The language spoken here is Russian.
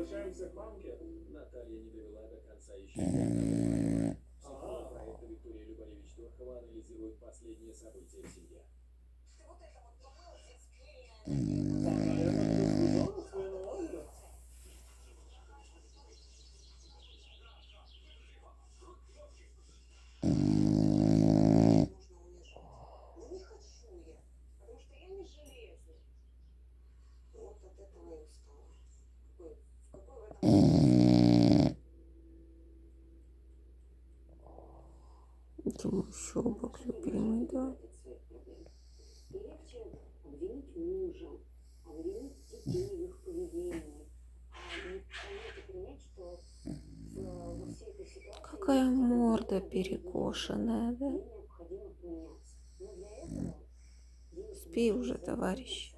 Возвращаемся к мамке. Наталья не довела до конца еще. Супруга проекта Виктория Любаревич-Туркова анализирует последние события в семье. Думаю, щелбок любимый, да. Легче обвинить мужа, обвинить детей в их поведении, не принять, что во всей этой ситуации Какая морда перекошенная, да? необходимо поменяться. Но для этого Спи уже, товарищ.